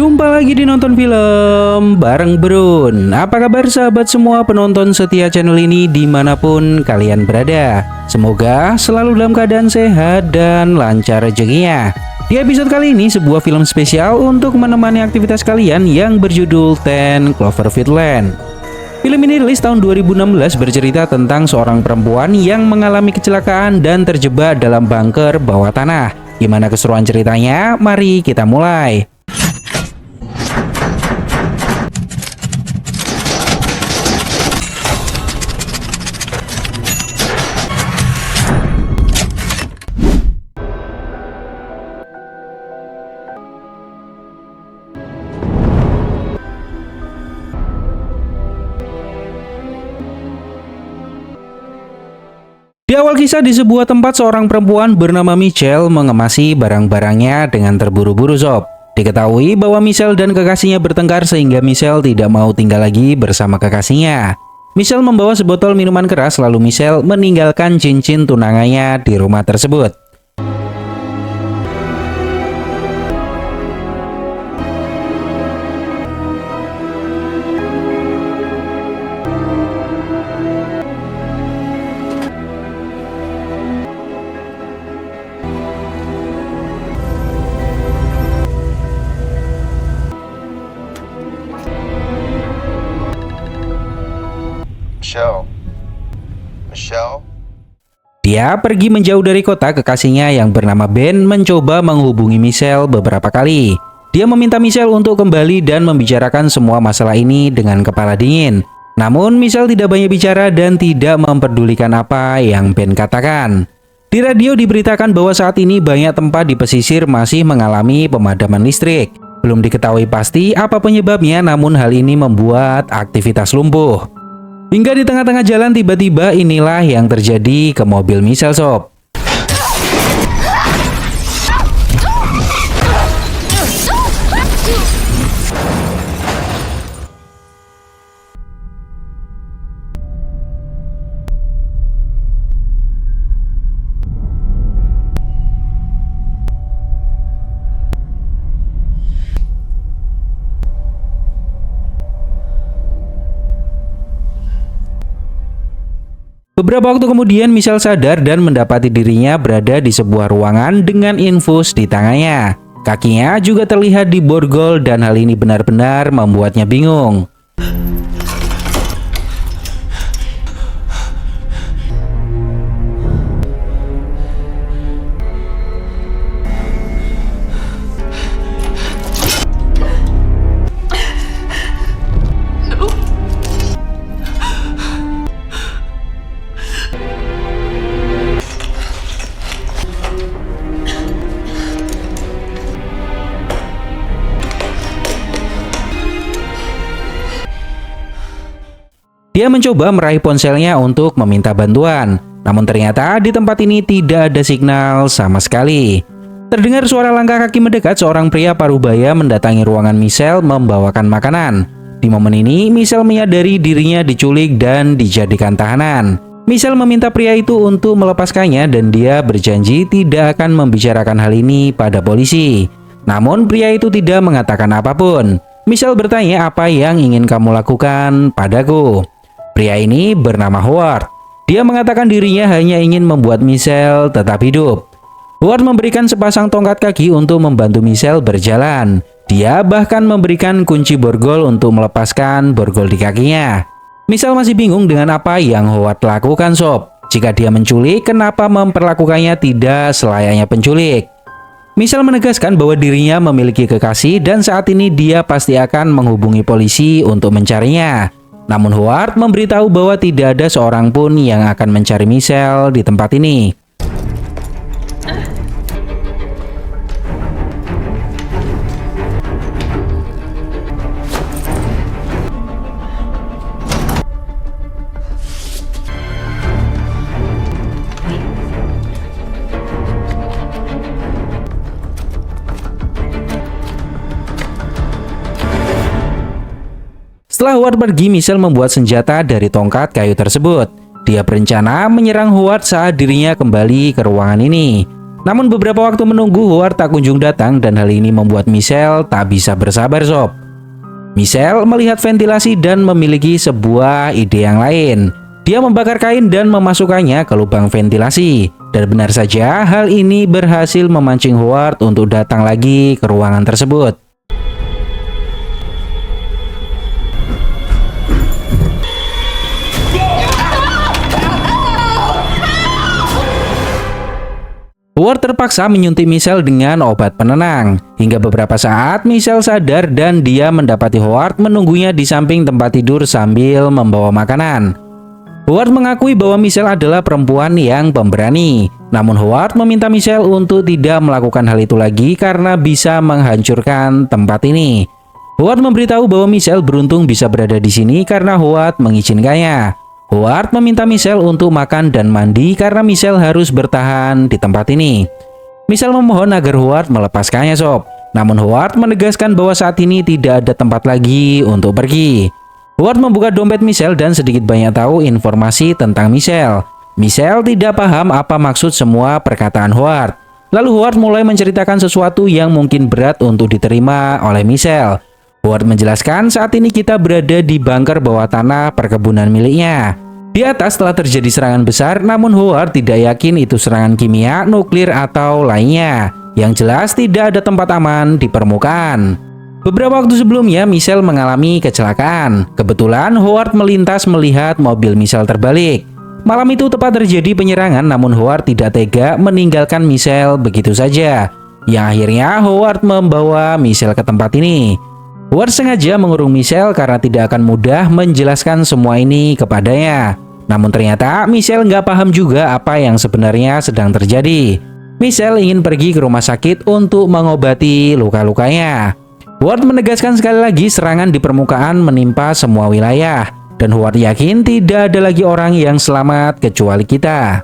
Jumpa lagi di Nonton Film bareng Brun. Apa kabar sahabat semua penonton setia channel ini dimanapun kalian berada? Semoga selalu dalam keadaan sehat dan lancar rezekinya. Di episode kali ini sebuah film spesial untuk menemani aktivitas kalian yang berjudul 10 Cloverfield Lane. Film ini rilis tahun 2016 bercerita tentang seorang perempuan yang mengalami kecelakaan dan terjebak dalam bunker bawah tanah. Gimana keseruan ceritanya? Mari kita mulai. Di awal kisah di sebuah tempat seorang perempuan bernama Michelle mengemasi barang-barangnya dengan terburu-buru sob. Diketahui bahwa Michelle dan kekasihnya bertengkar sehingga Michelle tidak mau tinggal lagi bersama kekasihnya. Michelle membawa sebotol minuman keras lalu Michelle meninggalkan cincin tunangannya di rumah tersebut. Michelle. Dia pergi menjauh dari kota. Kekasihnya yang bernama Ben mencoba menghubungi Michelle beberapa kali. Dia meminta Michelle untuk kembali dan membicarakan semua masalah ini dengan kepala dingin. Namun Michelle tidak banyak bicara dan tidak memperdulikan apa yang Ben katakan. Di radio diberitakan bahwa saat ini banyak tempat di pesisir masih mengalami pemadaman listrik. Belum diketahui pasti apa penyebabnya, namun hal ini membuat aktivitas lumpuh. Hingga di tengah-tengah jalan tiba-tiba inilah yang terjadi ke mobil Michelle sob. Beberapa waktu kemudian Michelle sadar dan mendapati dirinya berada di sebuah ruangan dengan infus di tangannya. Kakinya juga terlihat diborgol dan hal ini benar-benar membuatnya bingung. Dia mencoba meraih ponselnya untuk meminta bantuan, namun ternyata di tempat ini tidak ada signal sama sekali. Terdengar suara langkah kaki mendekat. Seorang pria parubaya mendatangi ruangan Michelle membawakan makanan. Di momen ini Michelle menyadari dirinya diculik dan dijadikan tahanan. Michelle meminta pria itu untuk melepaskannya dan dia berjanji tidak akan membicarakan hal ini pada polisi. Namun pria itu tidak mengatakan apapun. Michelle bertanya, "Apa yang ingin kamu lakukan padaku?" Pria ini bernama Howard. Dia mengatakan dirinya hanya ingin membuat Michelle tetap hidup. Howard memberikan sepasang tongkat kaki untuk membantu Michelle berjalan. Dia bahkan memberikan kunci borgol untuk melepaskan borgol di kakinya. Michelle masih bingung dengan apa yang Howard lakukan sob. Jika dia menculik, kenapa memperlakukannya tidak selayaknya penculik? Michelle menegaskan bahwa dirinya memiliki kekasih dan saat ini dia pasti akan menghubungi polisi untuk mencarinya. Namun Howard memberitahu bahwa tidak ada seorang pun yang akan mencari Michelle di tempat ini. Setelah Howard pergi, Michelle membuat senjata dari tongkat kayu tersebut. Dia berencana menyerang Howard saat dirinya kembali ke ruangan ini. Namun beberapa waktu menunggu, Howard tak kunjung datang dan hal ini membuat Michelle tak bisa bersabar sob. Michelle melihat ventilasi dan memiliki sebuah ide yang lain. Dia membakar kain dan memasukkannya ke lubang ventilasi. Dan benar saja hal ini berhasil memancing Howard untuk datang lagi ke ruangan tersebut. Howard terpaksa menyuntik Michelle dengan obat penenang. Hingga beberapa saat Michelle sadar dan dia mendapati Howard menunggunya di samping tempat tidur sambil membawa makanan. Howard mengakui bahwa Michelle adalah perempuan yang pemberani. Namun Howard meminta Michelle untuk tidak melakukan hal itu lagi karena bisa menghancurkan tempat ini. Howard memberitahu bahwa Michelle beruntung bisa berada di sini karena Howard mengizinkannya. Howard meminta Michelle untuk makan dan mandi karena Michelle harus bertahan di tempat ini. Michelle memohon agar Howard melepaskannya sob. Namun Howard menegaskan bahwa saat ini tidak ada tempat lagi untuk pergi. Howard membuka dompet Michelle dan sedikit banyak tahu informasi tentang Michelle. Michelle tidak paham apa maksud semua perkataan Howard. Lalu Howard mulai menceritakan sesuatu yang mungkin berat untuk diterima oleh Michelle. Howard menjelaskan saat ini kita berada di bunker bawah tanah perkebunan miliknya. Di atas telah terjadi serangan besar, namun Howard tidak yakin itu serangan kimia, nuklir atau lainnya. Yang jelas tidak ada tempat aman di permukaan. Beberapa waktu sebelumnya Michelle mengalami kecelakaan. Kebetulan Howard melintas melihat mobil Michelle terbalik. Malam itu tepat terjadi penyerangan, namun Howard tidak tega meninggalkan Michelle begitu saja. Yang akhirnya Howard membawa Michelle ke tempat ini. Howard sengaja mengurung Michelle karena tidak akan mudah menjelaskan semua ini kepadanya. Namun ternyata Michelle nggak paham juga apa yang sebenarnya sedang terjadi. Michelle ingin pergi ke rumah sakit untuk mengobati luka-lukanya. Howard menegaskan sekali lagi serangan di permukaan menimpa semua wilayah. Dan Howard yakin tidak ada lagi orang yang selamat kecuali kita.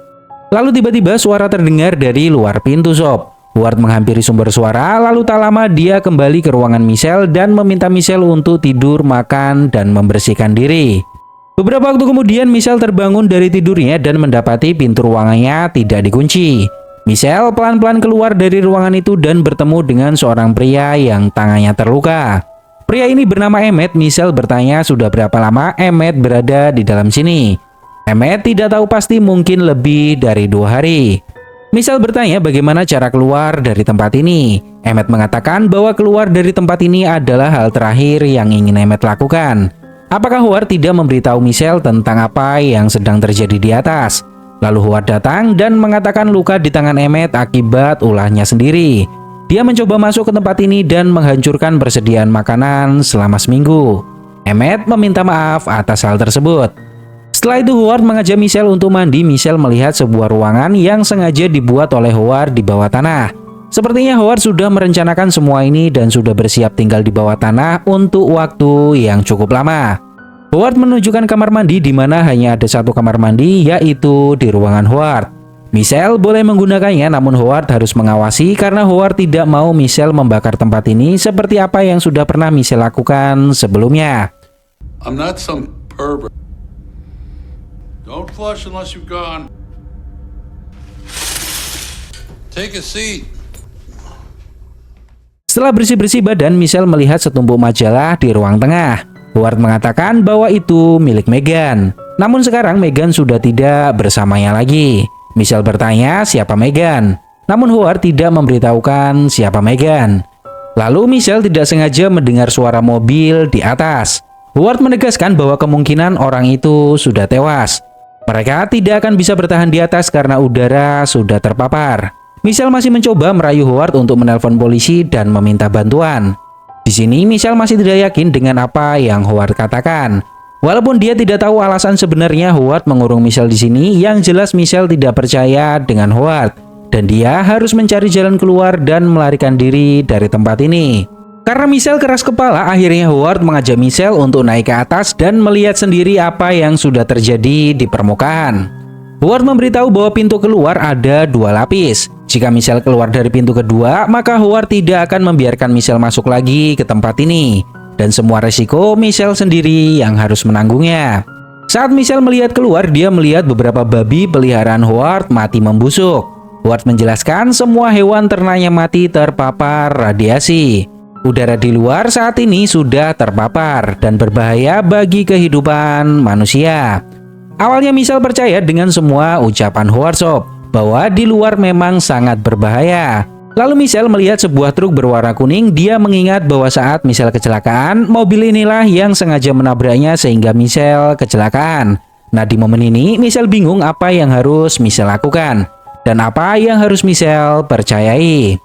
Lalu tiba-tiba suara terdengar dari luar pintu sob. Howard menghampiri sumber suara, lalu tak lama dia kembali ke ruangan Michelle dan meminta Michelle untuk tidur, makan, dan membersihkan diri. Beberapa waktu kemudian Michelle terbangun dari tidurnya dan mendapati pintu ruangannya tidak dikunci. Michelle pelan-pelan keluar dari ruangan itu dan bertemu dengan seorang pria yang tangannya terluka. Pria ini bernama Emmett. Michelle bertanya sudah berapa lama Emmett berada di dalam sini. Emmett tidak tahu pasti, mungkin lebih dari 2 hari. Michelle bertanya bagaimana cara keluar dari tempat ini. Emmett mengatakan bahwa keluar dari tempat ini adalah hal terakhir yang ingin Emmett lakukan. Apakah Howard tidak memberitahu Michelle tentang apa yang sedang terjadi di atas? Lalu Howard datang dan mengatakan luka di tangan Emmett akibat ulahnya sendiri. Dia mencoba masuk ke tempat ini dan menghancurkan persediaan makanan selama seminggu. Emmett meminta maaf atas hal tersebut. Setelah itu Howard mengajak Michelle untuk mandi. Michelle melihat sebuah ruangan yang sengaja dibuat oleh Howard di bawah tanah. Sepertinya Howard sudah merencanakan semua ini dan sudah bersiap tinggal di bawah tanah untuk waktu yang cukup lama. Howard menunjukkan kamar mandi di mana hanya ada satu kamar mandi, yaitu di ruangan Howard. Michelle boleh menggunakannya, namun Howard harus mengawasi karena Howard tidak mau Michelle membakar tempat ini seperti apa yang sudah pernah Michelle lakukan sebelumnya. I'm not some pervert. Don't flush unless you've gone. Take a seat. Setelah bersih-bersih badan, Michelle melihat setumpuk majalah di ruang tengah. Howard mengatakan bahwa itu milik Megan. Namun sekarang Megan sudah tidak bersamanya lagi. Michelle bertanya siapa Megan. Namun Howard tidak memberitahukan siapa Megan. Lalu Michelle tidak sengaja mendengar suara mobil di atas. Howard menegaskan bahwa kemungkinan orang itu sudah tewas. Mereka tidak akan bisa bertahan di atas karena udara sudah terpapar. Michelle masih mencoba merayu Howard untuk menelpon polisi dan meminta bantuan. Di sini Michelle masih tidak yakin dengan apa yang Howard katakan. Walaupun dia tidak tahu alasan sebenarnya Howard mengurung Michelle di sini, yang jelas Michelle tidak percaya dengan Howard dan dia harus mencari jalan keluar dan melarikan diri dari tempat ini. Karena Michelle keras kepala, akhirnya Howard mengajak Michelle untuk naik ke atas dan melihat sendiri apa yang sudah terjadi di permukaan. Howard memberitahu bahwa pintu keluar ada 2 lapis. Jika Michelle keluar dari pintu kedua, maka Howard tidak akan membiarkan Michelle masuk lagi ke tempat ini. Dan semua resiko Michelle sendiri yang harus menanggungnya. Saat Michelle melihat keluar, dia melihat beberapa babi peliharaan Howard mati membusuk. Howard menjelaskan semua hewan ternaknya mati terpapar radiasi. Udara di luar saat ini sudah terpapar dan berbahaya bagi kehidupan manusia. Awalnya Michelle percaya dengan semua ucapan Howard Sob bahwa di luar memang sangat berbahaya. Lalu Michelle melihat sebuah truk berwarna kuning. Dia mengingat bahwa saat Michelle kecelakaan, mobil inilah yang sengaja menabraknya sehingga Michelle kecelakaan. Nah, di momen ini Michelle bingung apa yang harus Michelle lakukan dan apa yang harus Michelle percayai.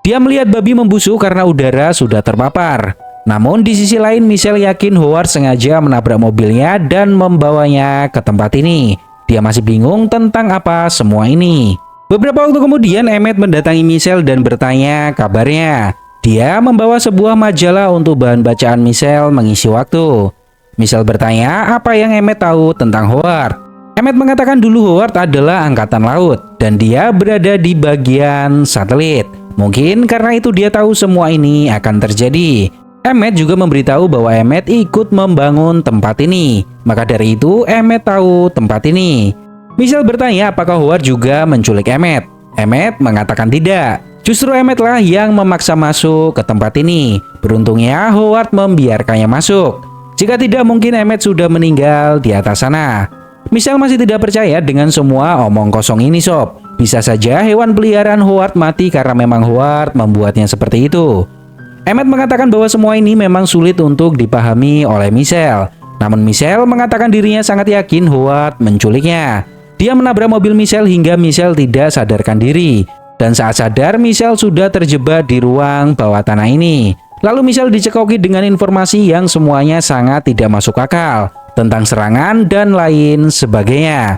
Dia melihat babi membusuk karena udara sudah terpapar. Namun di sisi lain Michelle yakin Howard sengaja menabrak mobilnya dan membawanya ke tempat ini. Dia masih bingung tentang apa semua ini. Beberapa waktu kemudian Emmett mendatangi Michelle dan bertanya kabarnya. Dia membawa sebuah majalah untuk bahan bacaan Michelle mengisi waktu. Michelle bertanya apa yang Emmett tahu tentang Howard. Emmett mengatakan dulu Howard adalah angkatan laut dan dia berada di bagian satelit. Mungkin karena itu dia tahu semua ini akan terjadi. Emmett juga memberitahu bahwa Emmett ikut membangun tempat ini. Maka dari itu Emmett tahu tempat ini. Michelle bertanya apakah Howard juga menculik Emmett. Emmett mengatakan tidak. Justru Emmett lah yang memaksa masuk ke tempat ini. Beruntungnya Howard membiarkannya masuk. Jika tidak mungkin Emmett sudah meninggal di atas sana. Michelle masih tidak percaya dengan semua omong kosong ini sob. Bisa saja hewan peliharaan Howard mati karena memang Howard membuatnya seperti itu. Emmett mengatakan bahwa semua ini memang sulit untuk dipahami oleh Michelle. Namun Michelle mengatakan dirinya sangat yakin Howard menculiknya. Dia menabrak mobil Michelle hingga Michelle tidak sadarkan diri. Dan saat sadar Michelle sudah terjebak di ruang bawah tanah ini. Lalu Michelle dicekoki dengan informasi yang semuanya sangat tidak masuk akal tentang serangan dan lain sebagainya.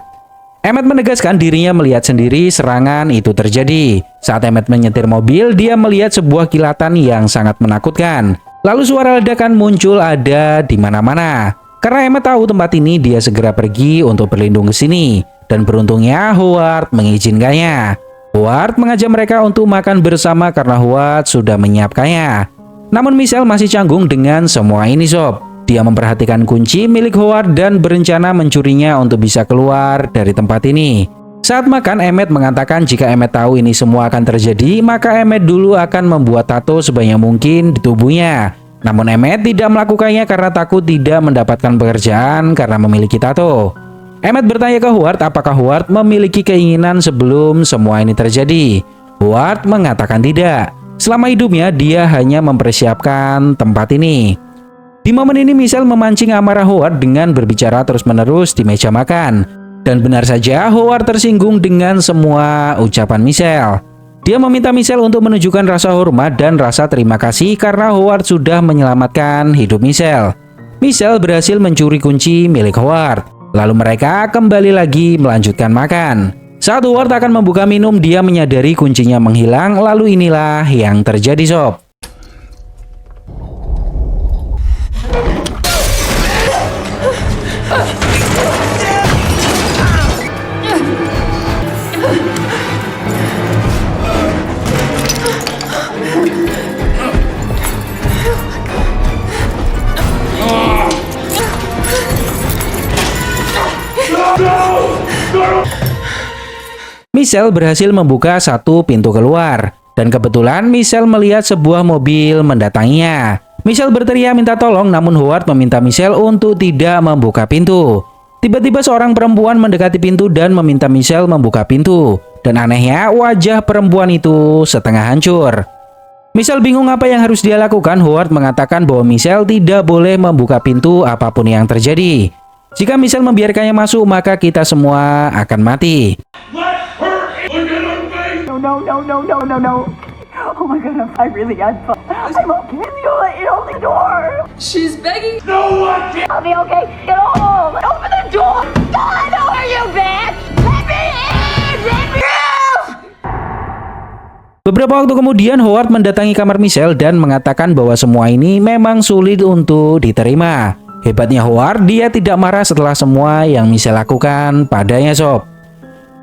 Emmett menegaskan dirinya melihat sendiri serangan itu terjadi. Saat Emmett menyetir mobil, dia melihat sebuah kilatan yang sangat menakutkan. Lalu suara ledakan muncul ada di mana-mana. Karena Emmett tahu tempat ini, dia segera pergi untuk berlindung ke sini. Dan beruntungnya Howard mengizinkannya. Howard mengajak mereka untuk makan bersama karena Howard sudah menyiapkannya. Namun Michelle masih canggung dengan semua ini sob. Dia memperhatikan kunci milik Howard dan berencana mencurinya untuk bisa keluar dari tempat ini. Saat makan, Emmett mengatakan jika Emmett tahu ini semua akan terjadi, maka Emmett dulu akan membuat tato sebanyak mungkin di tubuhnya. Namun Emmett tidak melakukannya karena takut tidak mendapatkan pekerjaan karena memiliki tato. Emmett bertanya ke Howard apakah Howard memiliki keinginan sebelum semua ini terjadi. Howard mengatakan tidak. Selama hidupnya dia hanya mempersiapkan tempat ini. Di momen ini Michelle memancing amarah Howard dengan berbicara terus-menerus di meja makan. Dan benar saja Howard tersinggung dengan semua ucapan Michelle. Dia meminta Michelle untuk menunjukkan rasa hormat dan rasa terima kasih karena Howard sudah menyelamatkan hidup Michelle. Michelle berhasil mencuri kunci milik Howard. Lalu mereka kembali lagi melanjutkan makan. Saat Howard akan membuka minum, dia menyadari kuncinya menghilang. Lalu inilah yang terjadi sob. Michelle berhasil membuka satu pintu keluar. Dan kebetulan Michelle melihat sebuah mobil mendatanginya. Michelle berteriak minta tolong, namun Howard meminta Michelle untuk tidak membuka pintu. Tiba-tiba seorang perempuan mendekati pintu dan meminta Michelle membuka pintu. Dan anehnya wajah perempuan itu setengah hancur. Michelle bingung apa yang harus dia lakukan. Howard mengatakan bahwa Michelle tidak boleh membuka pintu apapun yang terjadi. Jika Michelle membiarkannya masuk, maka kita semua akan mati. No. Oh my god, I really am fun. I'm okay. You open the door. She's begging. No one can. I'll be okay. Get home. Open the door. God, who are you, bitch? Let me in. Let me in. Beberapa waktu kemudian Howard mendatangi kamar Michelle dan mengatakan bahwa semua ini memang sulit untuk diterima. Hebatnya Howard, dia tidak marah setelah semua yang Michelle lakukan padanya sob.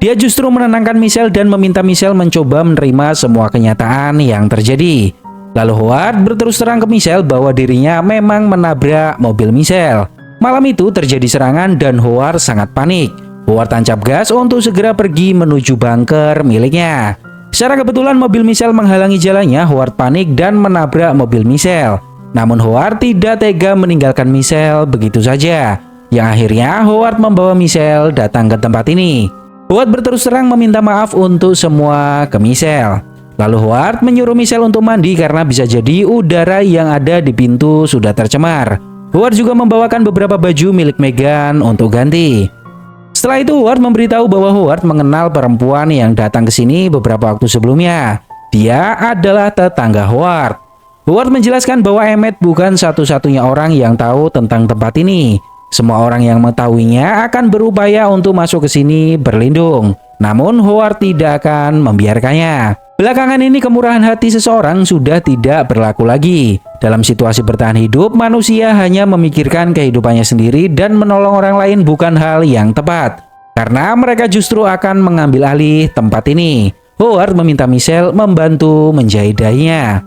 Dia justru menenangkan Michelle dan meminta Michelle mencoba menerima semua kenyataan yang terjadi. Lalu Howard berterus terang ke Michelle bahwa dirinya memang menabrak mobil Michelle. Malam itu terjadi serangan dan Howard sangat panik. Howard tancap gas untuk segera pergi menuju bunker miliknya. Secara kebetulan mobil Michelle menghalangi jalannya. Howard panik dan menabrak mobil Michelle. Namun Howard tidak tega meninggalkan Michelle begitu saja. Yang akhirnya Howard membawa Michelle datang ke tempat ini. Howard berterus terang meminta maaf untuk semua ke Michelle. Lalu Howard menyuruh Michelle untuk mandi karena bisa jadi udara yang ada di pintu sudah tercemar. Howard juga membawakan beberapa baju milik Meghan untuk ganti. Setelah itu Howard memberitahu bahwa Howard mengenal perempuan yang datang ke sini beberapa waktu sebelumnya. Dia adalah tetangga Howard. Howard menjelaskan bahwa Emmett bukan satu-satunya orang yang tahu tentang tempat ini. Semua orang yang mengetahuinya akan berupaya untuk masuk ke sini berlindung. Namun Howard tidak akan membiarkannya. Belakangan ini kemurahan hati seseorang sudah tidak berlaku lagi. Dalam situasi bertahan hidup, manusia hanya memikirkan kehidupannya sendiri dan menolong orang lain bukan hal yang tepat. Karena mereka justru akan mengambil alih tempat ini. Howard meminta Michelle membantu menjahit dahinya.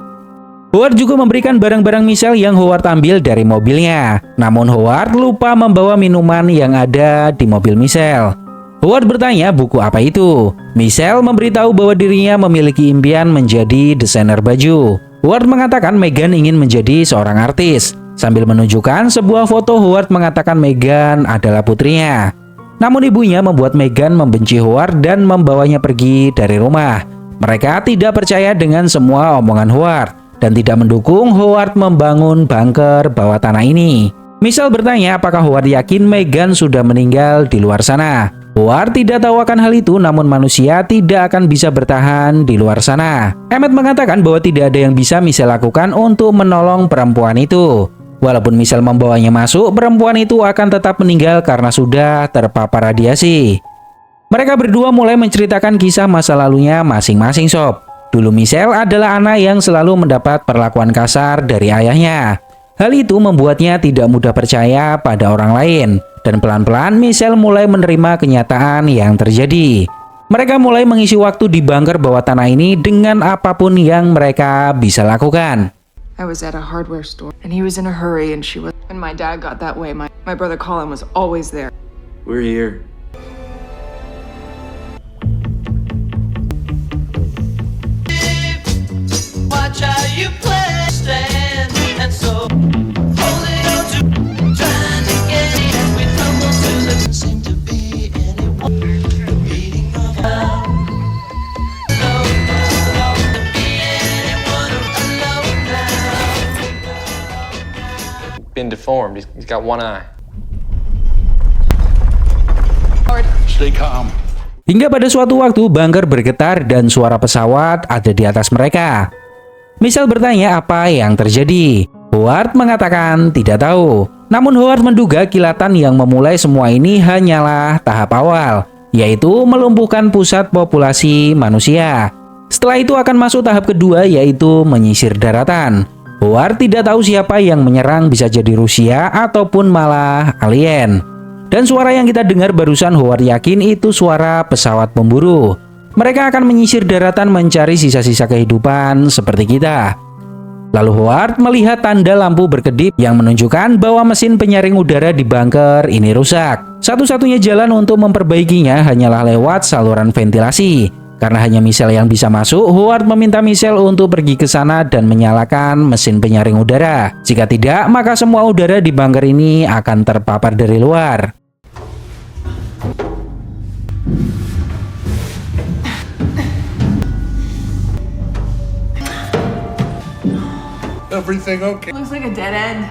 Howard juga memberikan barang-barang Michelle yang Howard ambil dari mobilnya. Namun Howard lupa membawa minuman yang ada di mobil Michelle. Howard bertanya buku apa itu. Michelle memberitahu bahwa dirinya memiliki impian menjadi desainer baju. Howard mengatakan Meghan ingin menjadi seorang artis. Sambil menunjukkan sebuah foto, Howard mengatakan Meghan adalah putrinya. Namun ibunya membuat Meghan membenci Howard dan membawanya pergi dari rumah. Mereka tidak percaya dengan semua omongan Howard dan tidak mendukung Howard membangun bunker bawah tanah ini. Michelle bertanya apakah Howard yakin Meghan sudah meninggal di luar sana. Howard tidak tahu akan hal itu, namun manusia tidak akan bisa bertahan di luar sana. Emmett mengatakan bahwa tidak ada yang bisa Michelle lakukan untuk menolong perempuan itu. Walaupun Michelle membawanya masuk, perempuan itu akan tetap meninggal karena sudah terpapar radiasi. Mereka berdua mulai menceritakan kisah masa lalunya masing-masing sob. Dulu Michelle adalah anak yang selalu mendapat perlakuan kasar dari ayahnya. Hal itu membuatnya tidak mudah percaya pada orang lain. Dan pelan-pelan Michelle mulai menerima kenyataan yang terjadi. Mereka mulai mengisi waktu di bunker bawah tanah ini dengan apapun yang mereka bisa lakukan. I was at a hardware store and he was in a hurry and she was. When my dad got that way, my brother Colin was always there. We're here. Watch how you play, stand, and so holding on to, trying to get it as we tumble to the. Seem to be anyone beating of love. Been deformed. He's got one eye. Stay calm. Hingga pada suatu waktu bunker bergetar dan suara pesawat ada di atas mereka. Michelle bertanya apa yang terjadi. Howard mengatakan tidak tahu. Namun Howard menduga kilatan yang memulai semua ini hanyalah tahap awal, yaitu melumpuhkan pusat populasi manusia. Setelah itu akan masuk tahap kedua, yaitu menyisir daratan. Howard tidak tahu siapa yang menyerang, bisa jadi Rusia ataupun malah alien. Dan suara yang kita dengar barusan Howard yakin itu suara pesawat pemburu. Mereka akan menyisir daratan mencari sisa-sisa kehidupan seperti kita. Lalu Howard melihat tanda lampu berkedip yang menunjukkan bahwa mesin penyaring udara di bunker ini rusak. Satu-satunya jalan untuk memperbaikinya hanyalah lewat saluran ventilasi. Karena hanya Michelle yang bisa masuk, Howard meminta Michelle untuk pergi ke sana dan menyalakan mesin penyaring udara. Jika tidak, maka semua udara di bunker ini akan terpapar dari luar. Everything okay? Looks like a dead end.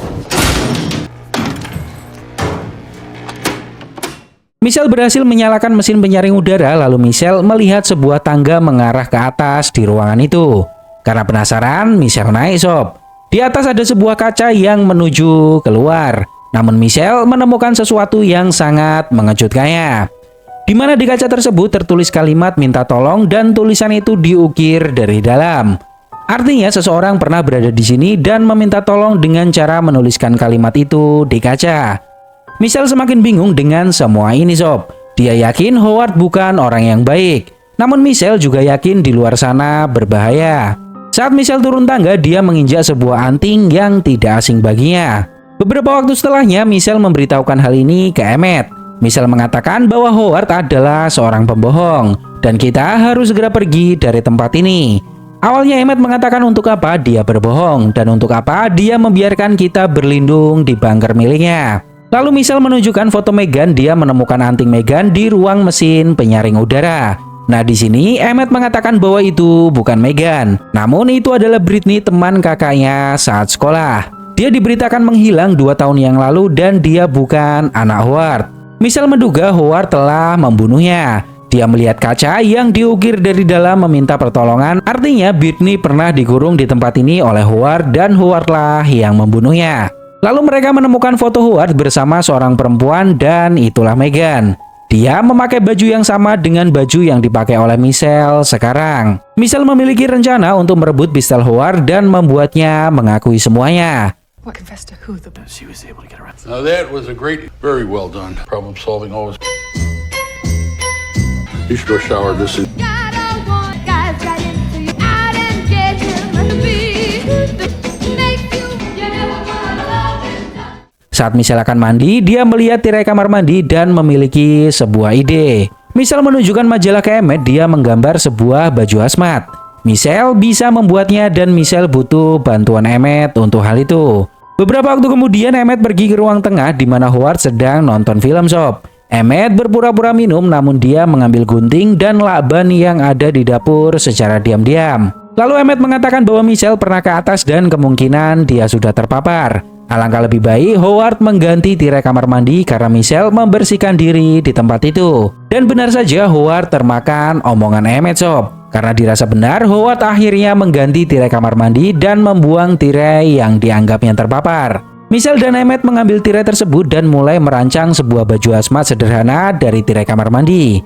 Michelle berhasil menyalakan mesin penyaring udara, lalu Michelle melihat sebuah tangga mengarah ke atas di ruangan itu. Karena penasaran, Michelle naik sob. Di atas ada sebuah kaca yang menuju keluar. Namun Michelle menemukan sesuatu yang sangat mengejutkannya. Di mana di kaca tersebut tertulis kalimat minta tolong dan tulisan itu diukir dari dalam. Artinya seseorang pernah berada di sini dan meminta tolong dengan cara menuliskan kalimat itu di kaca. Michelle semakin bingung dengan semua ini sob. Dia yakin Howard bukan orang yang baik. Namun Michelle juga yakin di luar sana berbahaya. Saat Michelle turun tangga, dia menginjak sebuah anting yang tidak asing baginya. Beberapa waktu setelahnya, Michelle memberitahukan hal ini ke Emmett. Michelle mengatakan bahwa Howard adalah seorang pembohong dan kita harus segera pergi dari tempat ini. Awalnya Emmett mengatakan untuk apa dia berbohong dan untuk apa dia membiarkan kita berlindung di bunker miliknya. Lalu Michelle menunjukkan foto Meghan, dia menemukan anting Meghan di ruang mesin penyaring udara. Nah, di sini Emmett mengatakan bahwa itu bukan Meghan, namun itu adalah Britney, teman kakaknya saat sekolah. Dia diberitakan menghilang 2 tahun yang lalu dan dia bukan anak Howard. Michelle menduga Howard telah membunuhnya. Dia melihat kaca yang diukir dari dalam meminta pertolongan, artinya Britney pernah dikurung di tempat ini oleh Howard dan Howardlah yang membunuhnya. Lalu mereka menemukan foto Howard bersama seorang perempuan dan itulah Meghan. Dia memakai baju yang sama dengan baju yang dipakai oleh Michelle sekarang. Michelle memiliki rencana untuk merebut pistol Howard dan membuatnya mengakui semuanya. What confessed to who? She was able to get around. Now that was a great, very well done. Problem solving always. You should go shower. This is. Saat Michelle akan mandi, dia melihat tirai kamar mandi dan memiliki sebuah ide. Michelle menunjukkan majalah ke Emmett, dia menggambar sebuah baju hazmat. Michelle bisa membuatnya dan Michelle butuh bantuan Emmett untuk hal itu. Beberapa waktu kemudian Emmett pergi ke ruang tengah di mana Howard sedang nonton film shop. Emmett berpura-pura minum namun dia mengambil gunting dan lakban yang ada di dapur secara diam-diam. Lalu Emmett mengatakan bahwa Michelle pernah ke atas dan kemungkinan dia sudah terpapar. Alangkah lebih baik Howard mengganti tirai kamar mandi karena Michelle membersihkan diri di tempat itu. Dan benar saja Howard termakan omongan Emmett Sob. Karena dirasa benar, Howard akhirnya mengganti tirai kamar mandi dan membuang tirai yang dianggapnya terpapar. Michelle dan Emmett mengambil tirai tersebut dan mulai merancang sebuah baju hazmat sederhana dari tirai kamar mandi.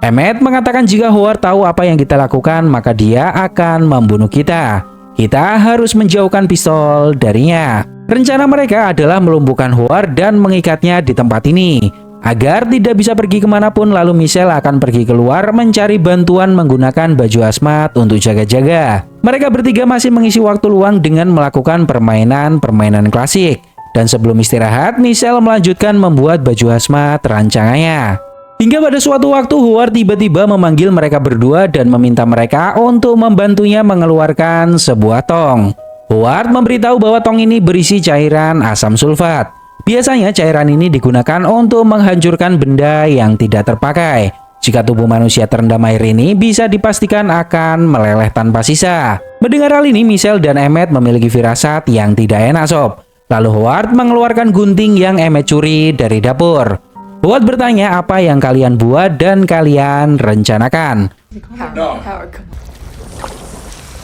Emmett mengatakan jika Howard tahu apa yang kita lakukan, maka dia akan membunuh kita. Kita harus menjauhkan pistol darinya. Rencana mereka adalah melumpuhkan Howard dan mengikatnya di tempat ini agar tidak bisa pergi kemanapun. Lalu Michelle akan pergi keluar mencari bantuan menggunakan baju hazmat untuk jaga-jaga. Mereka bertiga masih mengisi waktu luang dengan melakukan permainan klasik. Dan sebelum istirahat, Michelle melanjutkan membuat baju hazmat rancangannya. Hingga pada suatu waktu Howard tiba-tiba memanggil mereka berdua dan meminta mereka untuk membantunya mengeluarkan sebuah tong. Howard memberitahu bahwa tong ini berisi cairan asam sulfat. Biasanya cairan ini digunakan untuk menghancurkan benda yang tidak terpakai. Jika tubuh manusia terendam air ini bisa dipastikan akan meleleh tanpa sisa. Mendengar hal ini, Michelle dan Emmett memiliki firasat yang tidak enak sob. Lalu Howard mengeluarkan gunting yang Emmett curi dari dapur. Howard bertanya apa yang kalian buat dan kalian rencanakan. Howard, come on.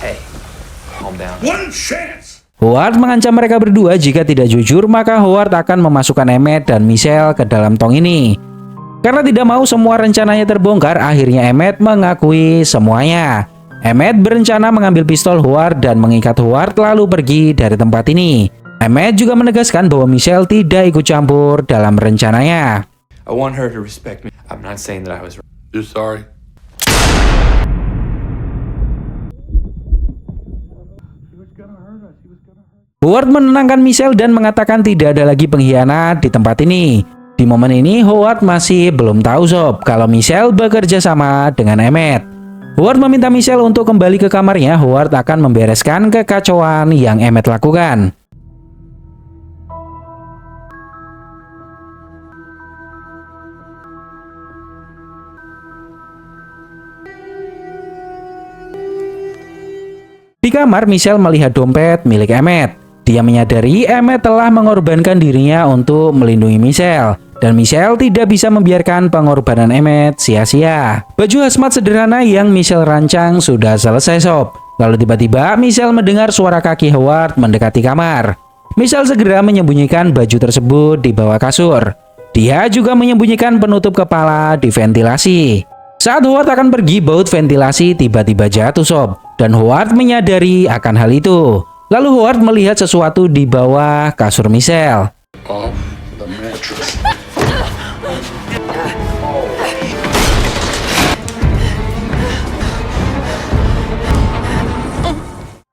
Hey, calm down. One chance. Howard mengancam mereka berdua jika tidak jujur maka Howard akan memasukkan Emmett dan Michelle ke dalam tong ini. Karena tidak mau semua rencananya terbongkar, akhirnya Emmett mengakui semuanya. Emmett berencana mengambil pistol Howard dan mengikat Howard lalu pergi dari tempat ini. Emmett juga menegaskan bahwa Michelle tidak ikut campur dalam rencananya. I want her to respect me. I'm not saying that I was. You're sorry. Howard menenangkan Michelle dan mengatakan tidak ada lagi pengkhianat di tempat ini. Di momen ini Howard masih belum tahu sob kalau Michelle bekerja sama dengan Emmett. Howard meminta Michelle untuk kembali ke kamarnya. Howard akan membereskan kekacauan yang Emmett lakukan. Di kamar, Michelle melihat dompet milik Emmett. Dia menyadari Emmett telah mengorbankan dirinya untuk melindungi Michelle. Dan Michelle tidak bisa membiarkan pengorbanan Emmett sia-sia. Baju hazmat sederhana yang Michelle rancang sudah selesai sob. Lalu tiba-tiba Michelle mendengar suara kaki Howard mendekati kamar. Michelle segera menyembunyikan baju tersebut di bawah kasur. Dia juga menyembunyikan penutup kepala di ventilasi. Saat Howard akan pergi, baut ventilasi tiba-tiba jatuh sob. Dan Howard menyadari akan hal itu. Lalu Howard melihat sesuatu di bawah kasur Michelle. Off the mattress.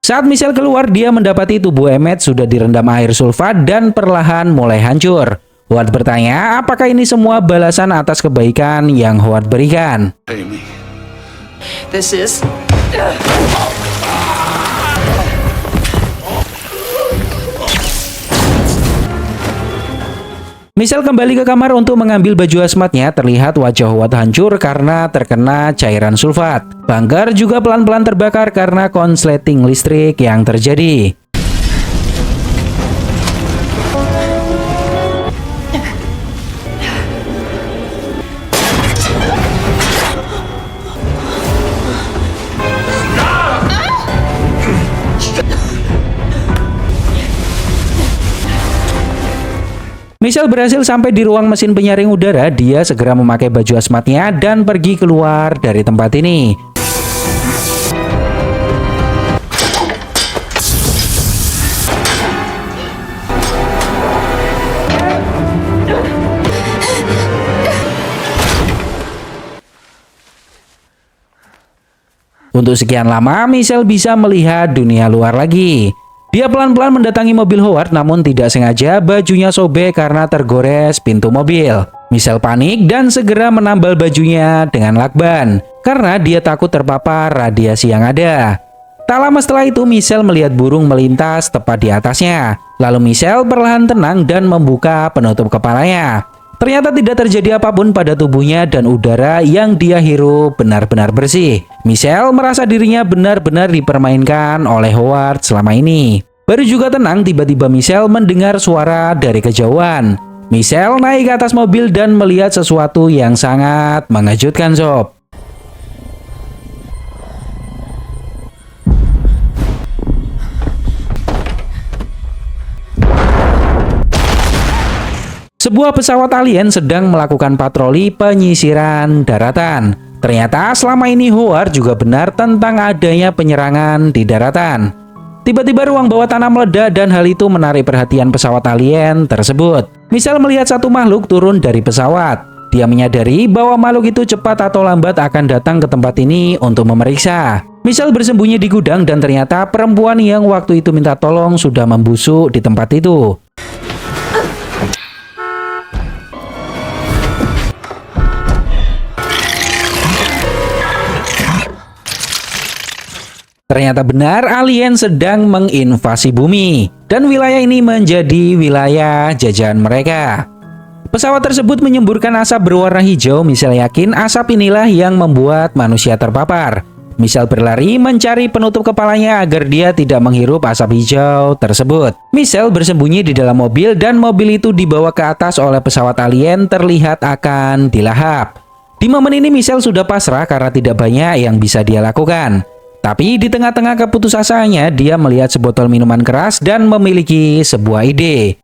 Saat Michelle keluar, dia mendapati tubuh Emmett sudah direndam air sulfat dan perlahan mulai hancur. Howard bertanya apakah ini semua balasan atas kebaikan yang Howard berikan. Pay me. This is. Michelle kembali ke kamar untuk mengambil baju hazmatnya. Terlihat wajah Howard hancur karena terkena cairan sulfat. Bunker juga pelan-pelan terbakar karena konsleting listrik yang terjadi. Michelle berhasil sampai di ruang mesin penyaring udara. Dia segera memakai baju hazmatnya dan pergi keluar dari tempat ini. Untuk sekian lama, Michelle bisa melihat dunia luar lagi. Dia pelan-pelan mendatangi mobil Howard, namun tidak sengaja bajunya sobek karena tergores pintu mobil. Michelle panik dan segera menambal bajunya dengan lakban karena dia takut terpapar radiasi yang ada. Tak lama setelah itu, Michelle melihat burung melintas tepat di atasnya. Lalu Michelle perlahan tenang dan membuka penutup kepalanya. Ternyata tidak terjadi apapun pada tubuhnya dan udara yang dia hirup benar-benar bersih. Michelle merasa dirinya benar-benar dipermainkan oleh Howard selama ini. Baru juga tenang, tiba-tiba Michelle mendengar suara dari kejauhan. Michelle naik ke atas mobil dan melihat sesuatu yang sangat mengejutkan, sob. Sebuah pesawat alien sedang melakukan patroli penyisiran daratan. Ternyata selama ini Howard juga benar tentang adanya penyerangan di daratan. Tiba-tiba ruang bawah tanah meledak dan hal itu menarik perhatian pesawat alien tersebut. Michelle melihat satu makhluk turun dari pesawat. Dia menyadari bahwa makhluk itu cepat atau lambat akan datang ke tempat ini untuk memeriksa. Michelle bersembunyi di gudang dan ternyata perempuan yang waktu itu minta tolong sudah membusuk di tempat itu. Ternyata benar alien sedang menginvasi bumi dan wilayah ini menjadi wilayah jajahan mereka. Pesawat tersebut menyemburkan asap berwarna hijau. Michelle yakin asap inilah yang membuat manusia terpapar. Michelle berlari mencari penutup kepalanya agar dia tidak menghirup asap hijau tersebut. Michelle bersembunyi di dalam mobil dan mobil itu dibawa ke atas oleh pesawat alien terlihat akan dilahap. Di momen ini Michelle sudah pasrah karena tidak banyak yang bisa dia lakukan. Tapi di tengah-tengah keputusasaannya, dia melihat sebotol minuman keras dan memiliki sebuah ide.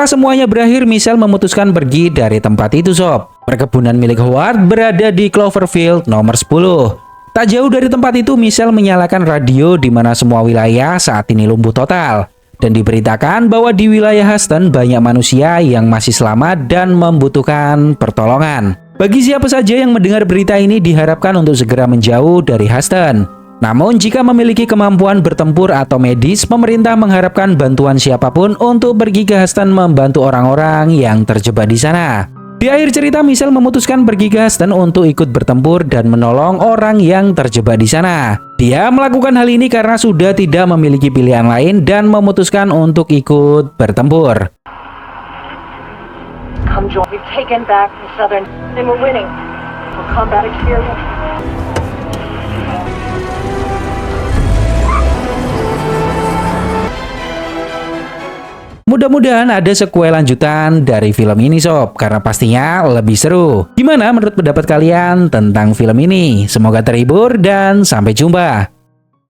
Setelah semuanya berakhir, Michelle memutuskan pergi dari tempat itu, sob. Perkebunan milik Howard berada di Cloverfield nomor 10. Tak jauh dari tempat itu, Michelle menyalakan radio di mana semua wilayah saat ini lumpuh total. Dan diberitakan bahwa di wilayah Huston banyak manusia yang masih selamat dan membutuhkan pertolongan. Bagi siapa saja yang mendengar berita ini diharapkan untuk segera menjauh dari Huston. Namun jika memiliki kemampuan bertempur atau medis, pemerintah mengharapkan bantuan siapapun untuk pergi ke Huston membantu orang-orang yang terjebak di sana. Di akhir cerita, Michelle memutuskan pergi ke Huston untuk ikut bertempur dan menolong orang yang terjebak di sana. Dia melakukan hal ini karena sudah tidak memiliki pilihan lain dan memutuskan untuk ikut bertempur. Come join. We've taken back the southern and we're winning. For combat experience. Mudah-mudahan ada sequel lanjutan dari film ini, sob, karena pastinya lebih seru. Gimana menurut pendapat kalian tentang film ini? Semoga terhibur dan sampai jumpa.